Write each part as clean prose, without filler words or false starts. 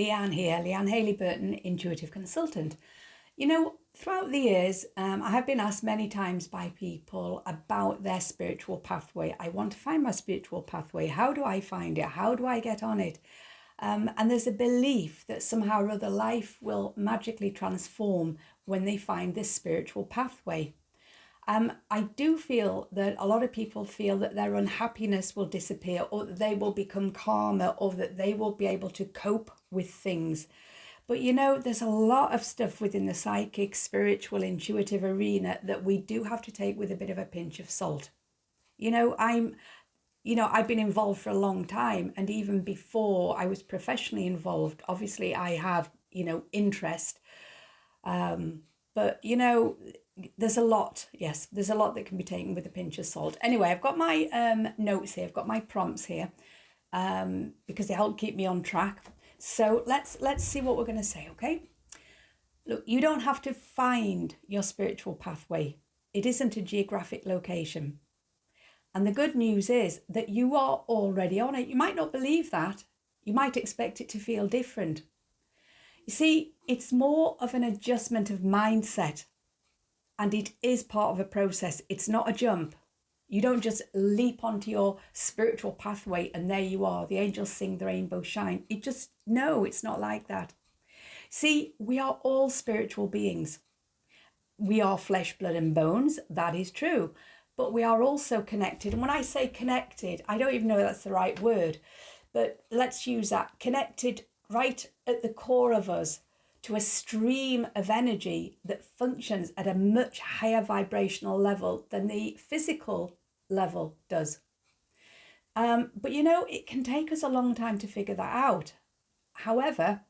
Leanne here, Leanne Haley Burton, intuitive consultant. You know, throughout the years, I have been asked many times by people about their spiritual pathway. I want to find my spiritual pathway. How do I find it? How do I get on it? And there's a belief that somehow or other life will magically transform when they find this spiritual pathway. I do feel that a lot of people feel that their unhappiness will disappear, or that they will become calmer, or that they will be able to cope with things. But you know, there's a lot of stuff within the psychic, spiritual, intuitive arena that we do have to take with a bit of a pinch of salt. You know, I've been involved for a long time, and even before I was professionally involved, obviously I have, interest. But there's a lot, yes, there's a lot that can be taken with a pinch of salt. Anyway, I've got my notes here, I've got my prompts here, because they help keep me on track. So let's see what we're going to say, okay? Look, you don't have to find your spiritual pathway. It isn't a geographic location. And the good news is that you are already on it. You might not believe that. You might expect it to feel different. You see, it's more of an adjustment of mindset, and it is part of a process. It's not a jump. You don't just leap onto your spiritual pathway and there you are. The angels sing, the rainbow shine. No, it's not like that. See, we are all spiritual beings. We are flesh, blood and bones. That is true. But we are also connected. And when I say connected, I don't even know if that's the right word, but let's use that. Connected right at the core of us to a stream of energy that functions at a much higher vibrational level than the physical level does. But it can take us a long time to figure that out. However,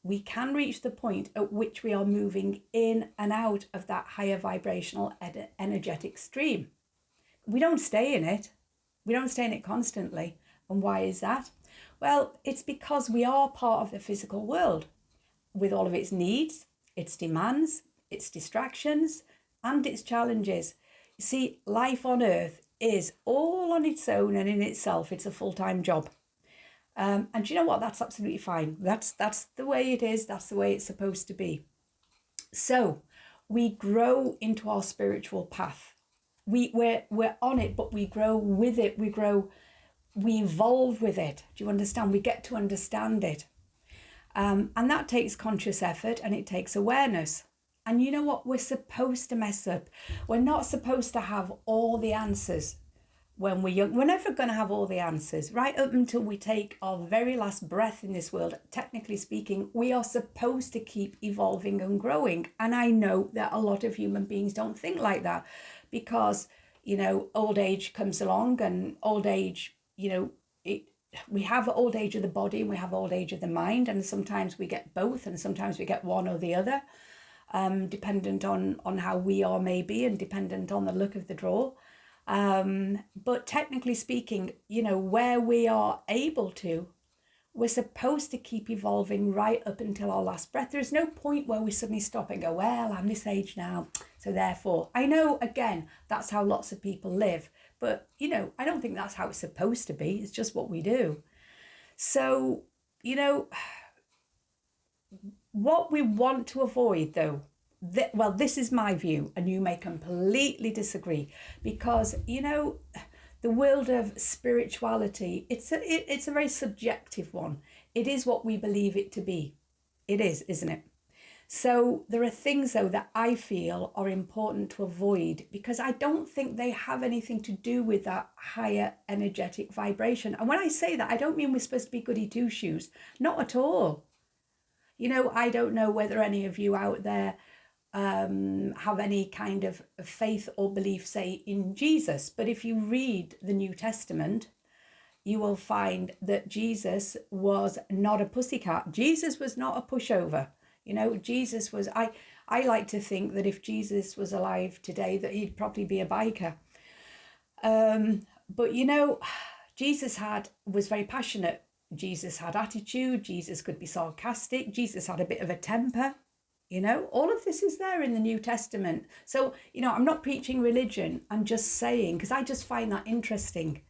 we can reach the point at which we are moving in and out of that higher vibrational energetic stream. We don't stay in it. We don't stay in it constantly. And why is that? Well, it's because we are part of the physical world with all of its needs, its demands, its distractions, and its challenges. You see, life on Earth is all on its own and in itself. It's a full-time job. And you know what? That's absolutely fine. That's the way it is. That's the way it's supposed to be. So we grow into our spiritual path. We're on it, but we grow with it. We evolve with it. Do you understand? We get to understand it. And that takes conscious effort and it takes awareness. And you know what? We're supposed to mess up. We're not supposed to have all the answers when we're young. We're never going to have all the answers. Right up until we take our very last breath in this world, technically speaking, we are supposed to keep evolving and growing. And I know that a lot of human beings don't think like that because, old age comes along, and old age, we have old age of the body and we have old age of the mind, and sometimes we get both and sometimes we get one or the other, dependent on how we are maybe, and dependent on the look of the draw. But technically speaking, where we are able to, we're supposed to keep evolving right up until our last breath. There is no point where we suddenly stop and go, well, I'm this age now, so therefore. I know, again, that's how lots of people live. But, I don't think that's how it's supposed to be. It's just what we do. So, what we want to avoid, though, this is my view, and you may completely disagree, because, the world of spirituality, it's a very subjective one. It is what we believe it to be. It is, isn't it? So there are things, though, that I feel are important to avoid because I don't think they have anything to do with that higher energetic vibration. And when I say that, I don't mean we're supposed to be goody two-shoes. Not at all. I don't know whether any of you out there have any kind of faith or belief, say, in Jesus. But if you read the New Testament, you will find that Jesus was not a pussycat. Jesus was not a pushover. Jesus was, I like to think that if Jesus was alive today, that he'd probably be a biker. But Jesus was very passionate. Jesus had attitude. Jesus could be sarcastic. Jesus had a bit of a temper. All of this is there in the New Testament. So, I'm not preaching religion. I'm just saying, because I just find that interesting.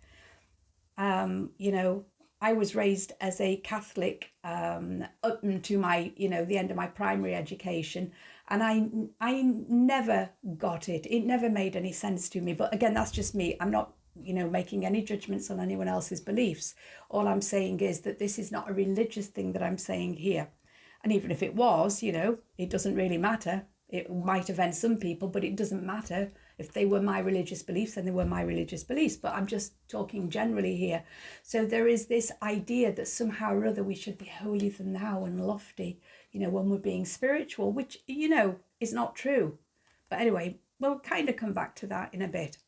I I was raised as a Catholic up to my, the end of my primary education, and I never got it. It never made any sense to me. But again, that's just me. I'm not, making any judgments on anyone else's beliefs. All I'm saying is that this is not a religious thing that I'm saying here. And even if it was, it doesn't really matter. It might offend some people, but it doesn't matter. If they were my religious beliefs, then they were my religious beliefs. But I'm just talking generally here. So there is this idea that somehow or other we should be holier than thou and lofty, when we're being spiritual, which, is not true. But anyway, we'll kind of come back to that in a bit.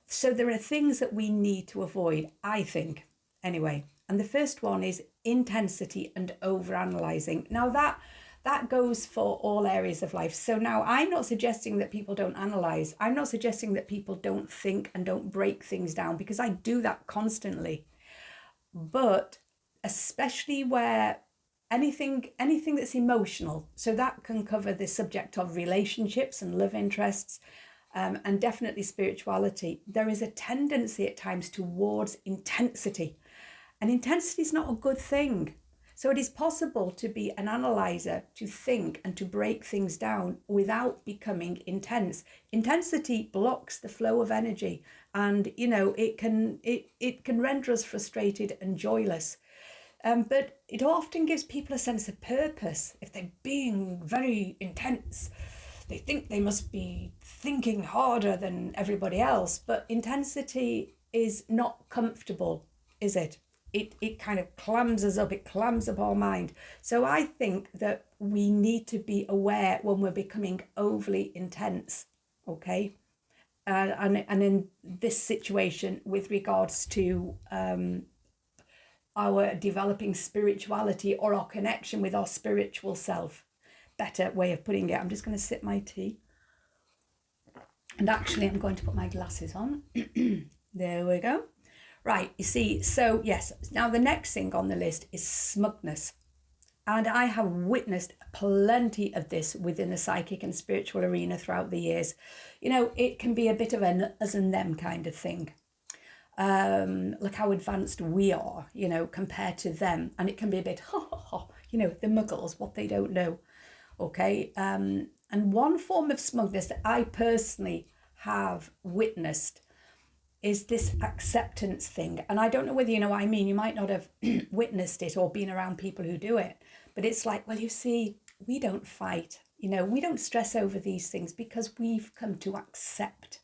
So there are things that we need to avoid, I think, anyway. And the first one is intensity and overanalyzing. Now that goes for all areas of life. So now I'm not suggesting that people don't analyze. I'm not suggesting that people don't think and don't break things down, because I do that constantly. But especially where anything that's emotional, so that can cover the subject of relationships and love interests, and definitely spirituality. There is a tendency at times towards intensity, and intensity is not a good thing. So it is possible to be an analyzer, to think and to break things down without becoming intense. Intensity blocks the flow of energy, and it can render us frustrated and joyless. But it often gives people a sense of purpose. If they're being very intense, they think they must be thinking harder than everybody else. But intensity is not comfortable, is it? It kind of clams us up, it clams up our mind. So I think that we need to be aware when we're becoming overly intense, okay? And in this situation with regards to our developing spirituality or our connection with our spiritual self. Better way of putting it. I'm just going to sip my tea. And actually, I'm going to put my glasses on. There we go. Right, you see, so yes, now the next thing on the list is smugness. And I have witnessed plenty of this within the psychic and spiritual arena throughout the years. It can be a bit of an us and them kind of thing. Look how advanced we are, compared to them. And it can be a bit, the muggles, what they don't know. Okay. And one form of smugness that I personally have witnessed is this acceptance thing. And I don't know whether you know what I mean. You might not have witnessed it or been around people who do it. But it's like, well, you see, we don't fight. We don't stress over these things because we've come to accept.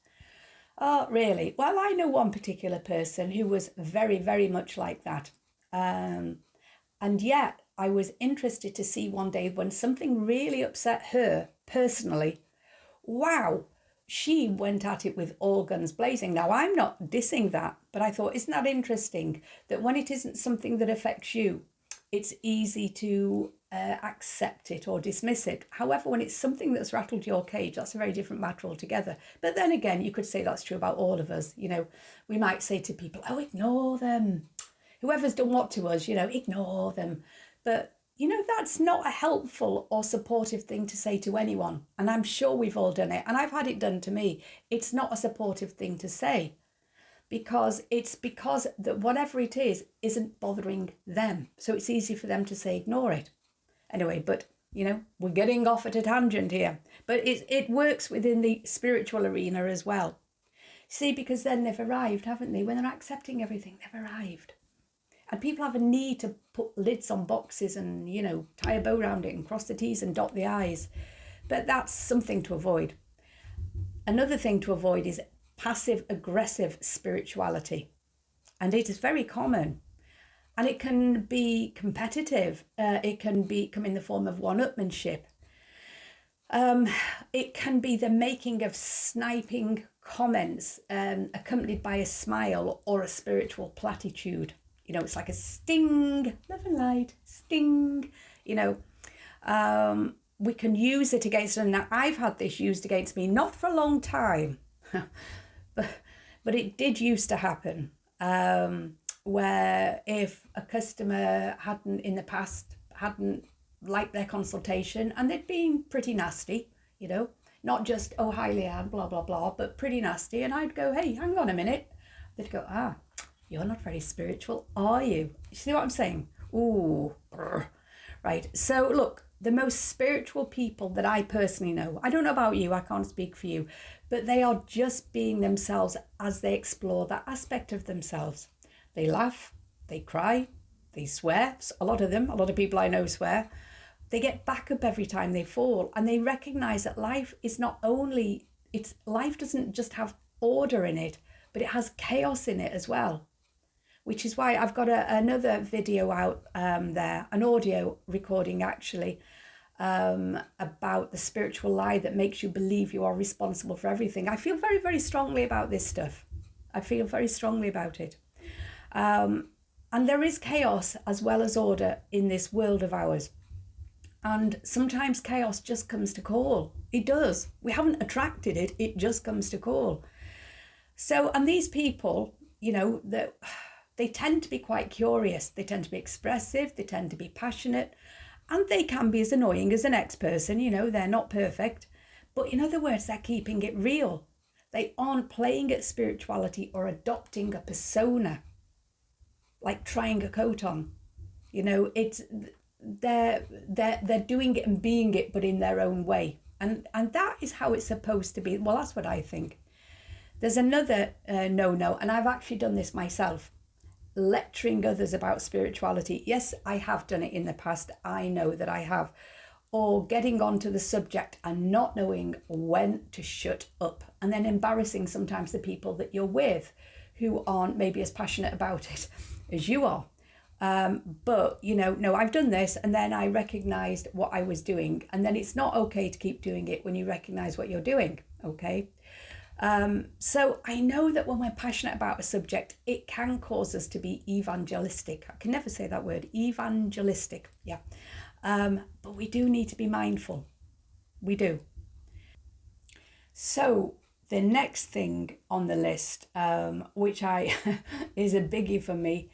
Oh, really? Well, I know one particular person who was very, very much like that. And yet I was interested to see one day when something really upset her personally. Wow. She went at it with all guns blazing. Now, I'm not dissing that, but I thought, isn't that interesting that when it isn't something that affects you, it's easy to accept it or dismiss it. However, when it's something that's rattled your cage, that's a very different matter altogether. But then again, you could say that's true about all of us. We might say to people, oh, ignore them. Whoever's done what to us, ignore them. But that's not a helpful or supportive thing to say to anyone. And I'm sure we've all done it. And I've had it done to me. It's not a supportive thing to say because that whatever it is isn't bothering them. So it's easy for them to say, ignore it. Anyway, but, we're getting off at a tangent here. But it works within the spiritual arena as well. See, because then they've arrived, haven't they? When they're accepting everything, they've arrived. And people have a need to put lids on boxes and, tie a bow around it and cross the T's and dot the I's. But that's something to avoid. Another thing to avoid is passive-aggressive spirituality. And it is very common. And it can be competitive. It can come in the form of one-upmanship. It can be the making of sniping comments accompanied by a smile or a spiritual platitude. It's like a sting, love and light, sting, we can use it against them. Now, I've had this used against me, not for a long time, but it did used to happen, where if a customer in the past hadn't liked their consultation and they'd been pretty nasty, not just, oh, hi, Leanne, blah, blah, blah, but pretty nasty. And I'd go, hey, hang on a minute. They'd go, you're not very spiritual, are you? You see what I'm saying? Ooh, brr. Right. So look, the most spiritual people that I personally know, I don't know about you, I can't speak for you, but they are just being themselves as they explore that aspect of themselves. They laugh, they cry, they swear. A lot of people I know swear. They get back up every time they fall, and they recognize that life is not only, life doesn't just have order in it, but it has chaos in it as well, which is why I've got another video out there, an audio recording actually, about the spiritual lie that makes you believe you are responsible for everything. I feel very, very strongly about this stuff. I feel very strongly about it. And there is chaos as well as order in this world of ours. And sometimes chaos just comes to call. It does. We haven't attracted it. It just comes to call. So, and these people, they tend to be quite curious. They tend to be expressive. They tend to be passionate. And they can be as annoying as the next person. They're not perfect. But in other words, they're keeping it real. They aren't playing at spirituality or adopting a persona, like trying a coat on. They're doing it and being it, but in their own way. And that is how it's supposed to be. Well, that's what I think. There's another no, and I've actually done this myself, lecturing others about spirituality. Yes, I have done it in the past. I know that I have. Or getting onto the subject and not knowing when to shut up, and then embarrassing sometimes the people that you're with who aren't maybe as passionate about it as you are. But no, I've done this, and then I recognized what I was doing, and then it's not okay to keep doing it when you recognize what you're doing. Okay. So I know that when we're passionate about a subject, it can cause us to be evangelistic. I can never say that word, evangelistic. Yeah. But we do need to be mindful. We do. So the next thing on the list, which is a biggie for me,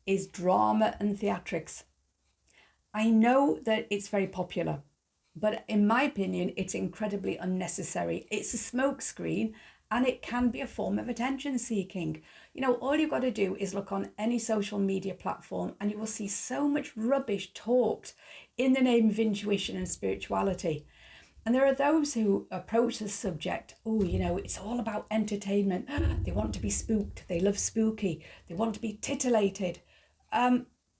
is drama and theatrics. I know that it's very popular, but in my opinion, it's incredibly unnecessary. It's a smokescreen, and it can be a form of attention seeking. All you've got to do is look on any social media platform, and you will see so much rubbish talked in the name of intuition and spirituality. And there are those who approach the subject, it's all about entertainment. They want to be spooked. They love spooky. They want to be titillated.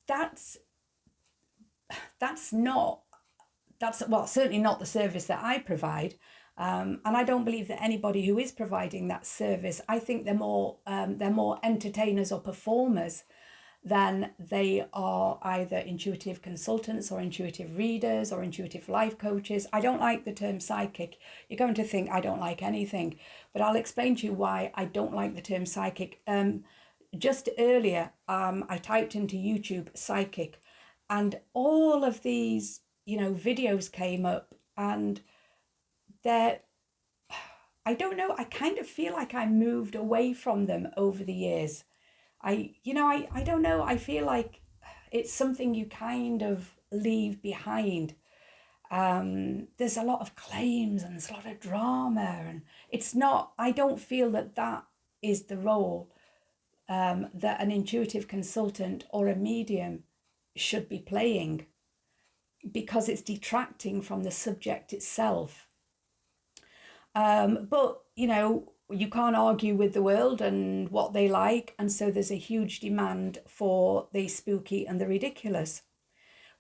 That's certainly not the service that I provide. And I don't believe that anybody who is providing that service, I think they're more entertainers or performers than they are either intuitive consultants or intuitive readers or intuitive life coaches. I don't like the term psychic. You're going to think I don't like anything, but I'll explain to you why I don't like the term psychic. Just earlier, I typed into YouTube psychic, and all of these, videos came up, and I don't know, I kind of feel like I moved away from them over the years. I don't know, I feel like it's something you kind of leave behind. There's a lot of claims and there's a lot of drama, and I don't feel that is the role that an intuitive consultant or a medium should be playing, because it's detracting from the subject itself. But you can't argue with the world and what they like, and so there's a huge demand for the spooky and the ridiculous.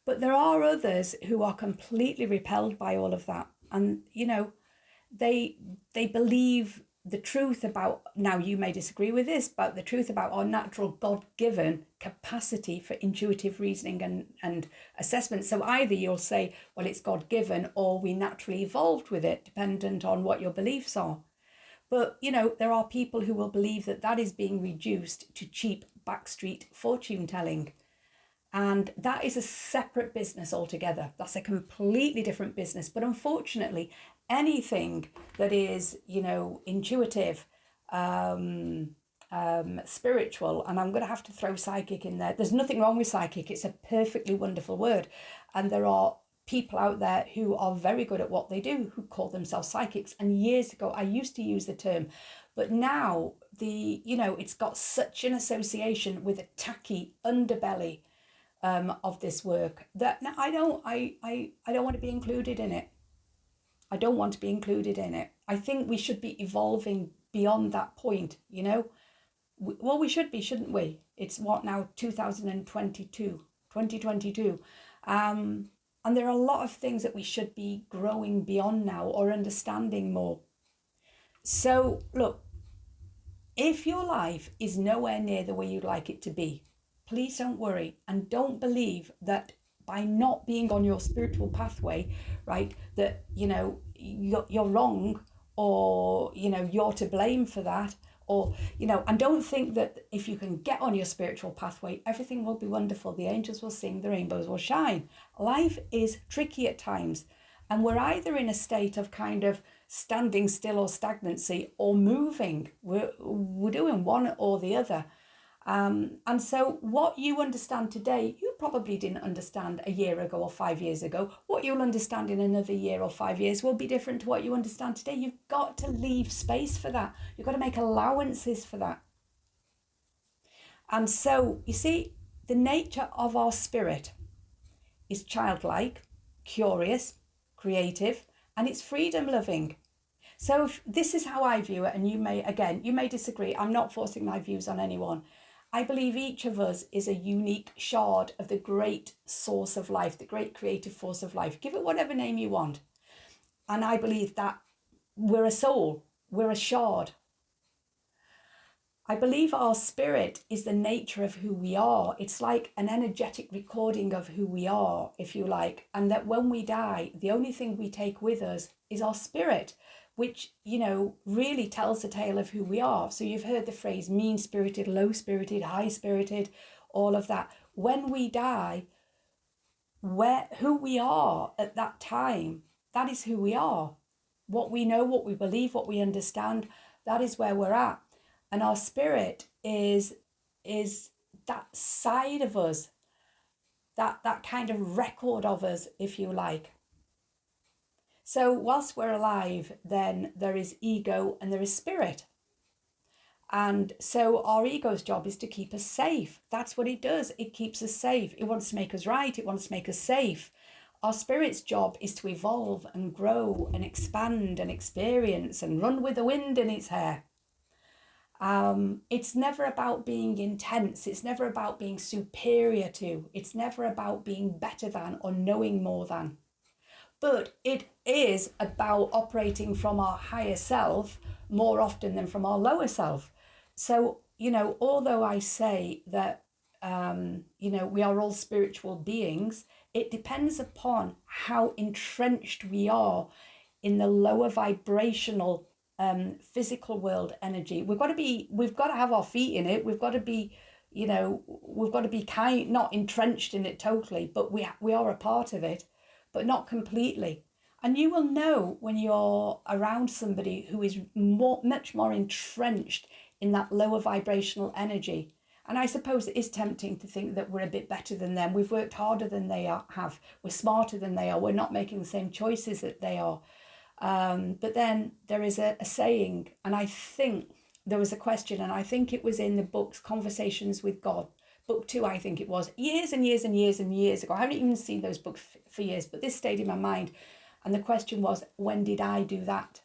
But there are others who are completely repelled by all of that, and they believe the truth about, now you may disagree with this, but the truth about our natural God-given capacity for intuitive reasoning and assessment. So either you'll say, well, it's God-given, or we naturally evolved with it, dependent on what your beliefs are. But, there are people who will believe that is being reduced to cheap backstreet fortune telling. And that is a separate business altogether. That's a completely different business. But unfortunately, anything that is, intuitive, spiritual, and I'm going to have to throw psychic in there. There's nothing wrong with psychic. It's a perfectly wonderful word. And there are people out there who are very good at what they do, who call themselves psychics. And years ago, I used to use the term, but now it's got such an association with a tacky underbelly of this work that I don't want to be included in it. I don't want to be included in it. I think we should be evolving beyond that point, Well, we should be, shouldn't we? It's what now, 2022. And there are a lot of things that we should be growing beyond now or understanding more. So look, if your life is nowhere near the way you'd like it to be, please don't worry and don't believe that by not being on your spiritual pathway, right, that, you're wrong, or, you're to blame for that, or, and don't think that if you can get on your spiritual pathway, everything will be wonderful. The angels will sing, the rainbows will shine. Life is tricky at times. And we're either in a state of kind of standing still or stagnancy or moving. We're doing one or the other. And so what you understand today, you probably didn't understand a year ago or 5 years ago. What you'll understand in another year or 5 years will be different to what you understand today. You've got to leave space for that. You've got to make allowances for that. And so, you see, the nature of our spirit is childlike, curious, creative, and it's freedom loving. So this is how I view it, and you may disagree. I'm not forcing my views on anyone. I believe each of us is a unique shard of the great source of life, the great creative force of life. Give it whatever name you want. And I believe that we're a soul, we're a shard. I believe our spirit is the nature of who we are. It's like an energetic recording of who we are, if you like. And that when we die, the only thing we take with us is our spirit, which, really tells the tale of who we are. So you've heard the phrase mean-spirited, low-spirited, high-spirited, all of that. When we die, who we are at that time, that is who we are. What we know, what we believe, what we understand, that is where we're at. And our spirit is that side of us, that kind of record of us, if you like. So whilst we're alive, then there is ego and there is spirit. And so our ego's job is to keep us safe. That's what it does. It keeps us safe. It wants to make us right. It wants to make us safe. Our spirit's job is to evolve and grow and expand and experience and run with the wind in its hair. It's never about being intense. It's never about being superior to. It's never about being better than or knowing more than. But it is about operating from our higher self more often than from our lower self. So, although I say that, we are all spiritual beings, it depends upon how entrenched we are in the lower vibrational physical world energy. We've got to have our feet in it. We've got to be, we've got to be not entrenched in it totally, but we are a part of it, but not completely. And you will know when you're around somebody who is much more entrenched in that lower vibrational energy. And I suppose it is tempting to think that we're a bit better than them. We've worked harder than they have. We're smarter than they are. We're not making the same choices that they are. But then there is a saying, and I think there was a question, and I think it was in the books Conversations with God, book 2, I think it was, years and years and years and years ago. I haven't even seen those books for years, but this stayed in my mind. And the question was, when did I do that?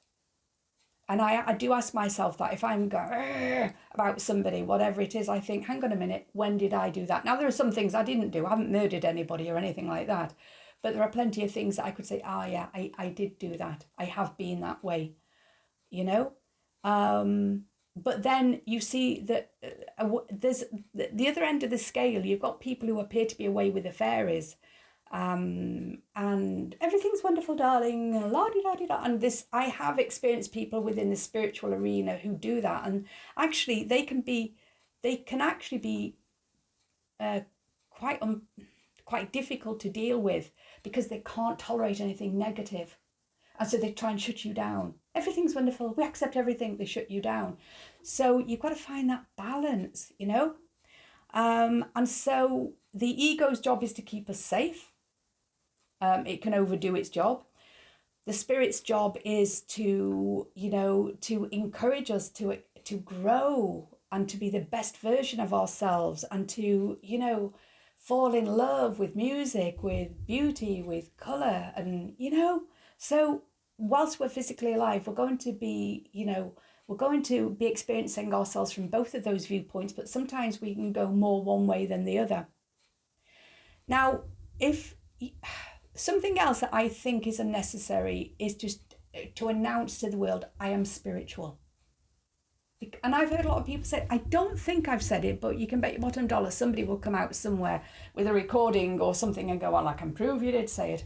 And I do ask myself that if I'm going about somebody, whatever it is, I think, hang on a minute, when did I do that? Now, there are some things I didn't do. I haven't murdered anybody or anything like that. But there are plenty of things that I could say, yeah, I did do that. I have been that way, But then you see that there's the other end of the scale. You've got people who appear to be away with the fairies. And everything's wonderful, darling, la-di-da-di-da. And this, I have experienced people within the spiritual arena who do that. And actually, they can actually be quite difficult to deal with because they can't tolerate anything negative. And so they try and shut you down. Everything's wonderful. We accept everything. They shut you down. So you've got to find that balance, And so the ego's job is to keep us safe. It can overdo its job. The spirit's job is to, to encourage us to to grow and to be the best version of ourselves and to, fall in love with music, with beauty, with colour. And, so whilst we're physically alive, we're going to be, experiencing ourselves from both of those viewpoints, but sometimes we can go more one way than the other. Now, if something else that I think is unnecessary is just to announce to the world, I am spiritual. And I've heard a lot of people say, I don't think I've said it, but you can bet your bottom dollar somebody will come out somewhere with a recording or something and go, well, I can prove you did say it.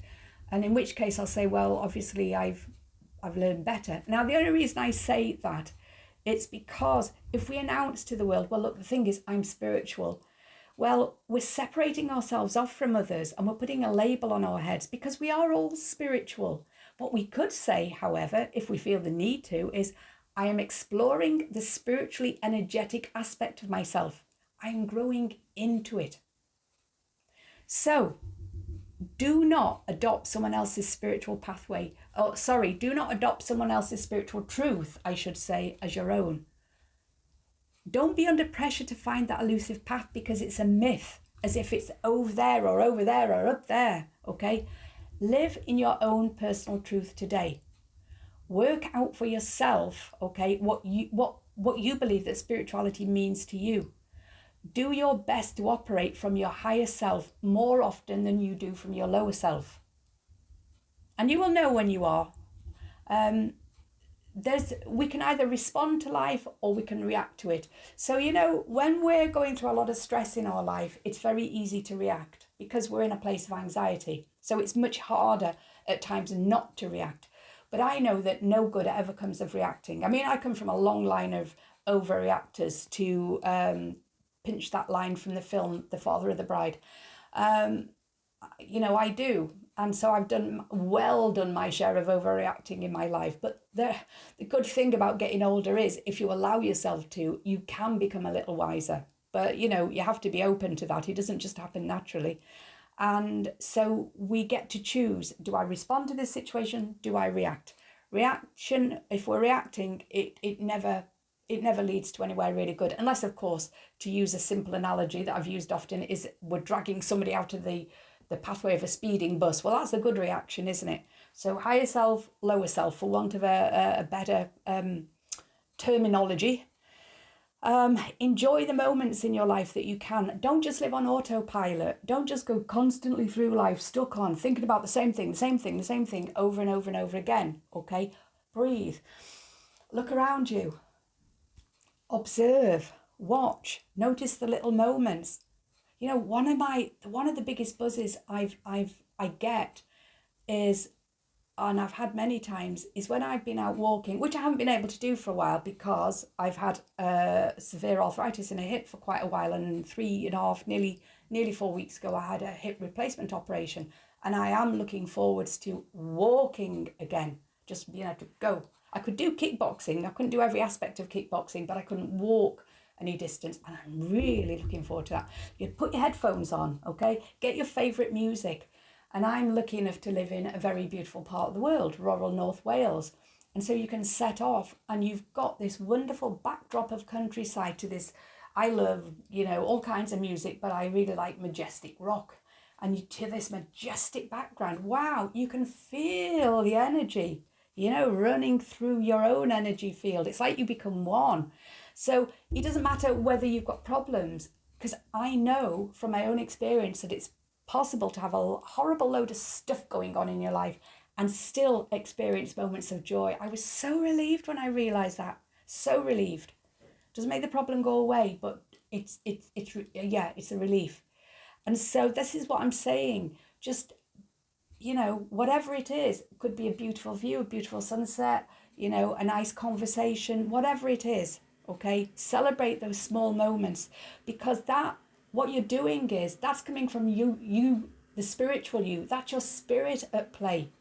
And in which case I'll say, well, obviously I've learned better. Now, the only reason I say that, it's because if we announce to the world, well, look, the thing is, I'm spiritual. Well, we're separating ourselves off from others and we're putting a label on our heads because we are all spiritual. What we could say, however, if we feel the need to, is I am exploring the spiritually energetic aspect of myself. I am growing into it. So do not adopt someone else's spiritual pathway. Do not adopt someone else's spiritual truth, I should say, as your own. Don't be under pressure to find that elusive path because it's a myth, as if it's over there or up there, okay? Live in your own personal truth today. Work out for yourself, okay, what you believe that spirituality means to you. Do your best to operate from your higher self more often than you do from your lower self. And you will know when you are. We can either respond to life or we can react to it. So, when we're going through a lot of stress in our life, it's very easy to react because we're in a place of anxiety. So it's much harder at times not to react. But I know that no good ever comes of reacting. I mean, I come from a long line of overreactors, to pinch that line from the film, The Father of the Bride. I do. And so I've done my share of overreacting in my life. But the good thing about getting older is if you allow yourself to, you can become a little wiser. But, you have to be open to that. It doesn't just happen naturally. And so we get to choose, do I respond to this situation? Do I react? Reaction, if we're reacting, it never leads to anywhere really good. Unless, of course, to use a simple analogy that I've used often, is we're dragging somebody out of the pathway of a speeding bus. Well, that's a good reaction, isn't it? So higher self, lower self, for want of a better terminology. Enjoy the moments in your life that you can. Don't just live on autopilot. Don't just go constantly through life stuck on thinking about the same thing over and over and over again. Okay, breathe, look around you, observe, watch, notice the little moments. One of the biggest buzzes I get is, and I've had many times, is when I've been out walking, which I haven't been able to do for a while because I've had severe arthritis in a hip for quite a while, and 3.5, nearly 4 weeks ago, I had a hip replacement operation, and I am looking forwards to walking again, just being able to go. I could do kickboxing. I couldn't do every aspect of kickboxing, but I couldn't walk any distance, and I'm really looking forward to that. You put your headphones on, okay? Get your favourite music. And I'm lucky enough to live in a very beautiful part of the world, rural North Wales. And so you can set off and you've got this wonderful backdrop of countryside to this. I love, all kinds of music, but I really like majestic rock. And to this majestic background, wow, you can feel the energy, running through your own energy field. It's like you become one. So it doesn't matter whether you've got problems, because I know from my own experience that it's possible to have a horrible load of stuff going on in your life and still experience moments of joy. I was so relieved when I realized that. So relieved. Doesn't make the problem go away, but it's a relief. And so this is what I'm saying. Just, whatever it is, it could be a beautiful view, a beautiful sunset, a nice conversation, whatever it is, okay? Celebrate those small moments, because what you're doing is, that's coming from you, the spiritual you. That's your spirit at play.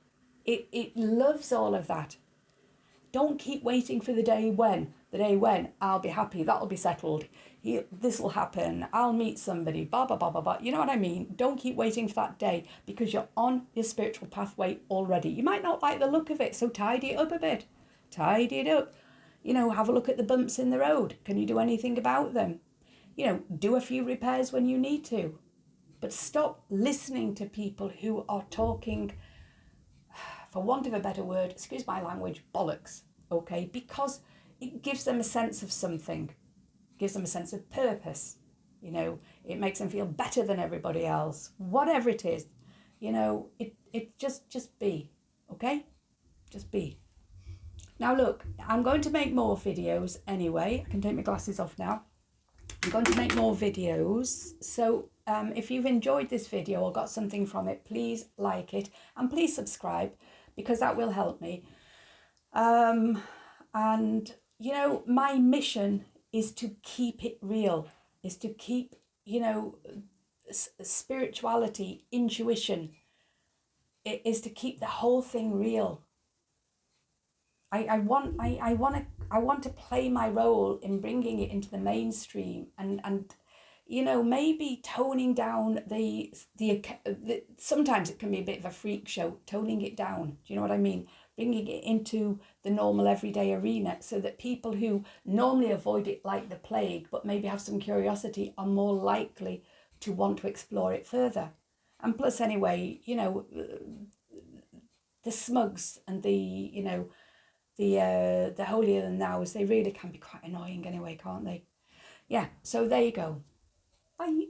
It loves all of that. Don't keep waiting for the day when I'll be happy, that'll be settled, this will happen, I'll meet somebody, blah, blah, blah, blah, blah. You know what I mean? Don't keep waiting for that day, because you're on your spiritual pathway already. You might not like the look of it, so tidy it up a bit. Tidy it up. You know, have a look at the bumps in the road. Can you do anything about them? You know, do a few repairs when you need to. But stop listening to people who are talking, for want of a better word, excuse my language, bollocks, okay? Because it gives them a sense of something, gives them a sense of purpose. You know, it makes them feel better than everybody else, whatever it is. You know, it just be, okay? Just be. Now look, I'm going to make more videos anyway. I can take my glasses off now. I'm going to make more videos. So if you've enjoyed this video or got something from it, please like it and please subscribe, because that will help me. And, you know, my mission is to keep it real, is to keep, you know, spirituality, intuition, it is to keep the whole thing real. I want to play my role in bringing it into the mainstream, and you know, maybe toning down the sometimes it can be a bit of a freak show, toning it down. Do you know what I mean? Bringing it into the normal everyday arena, so that people who normally avoid it like the plague, but maybe have some curiosity, are more likely to want to explore it further. And plus, anyway, you know, the smugs and the, you know, the holier than thous, they really can be quite annoying anyway, can't they? Yeah, so there you go. Bye.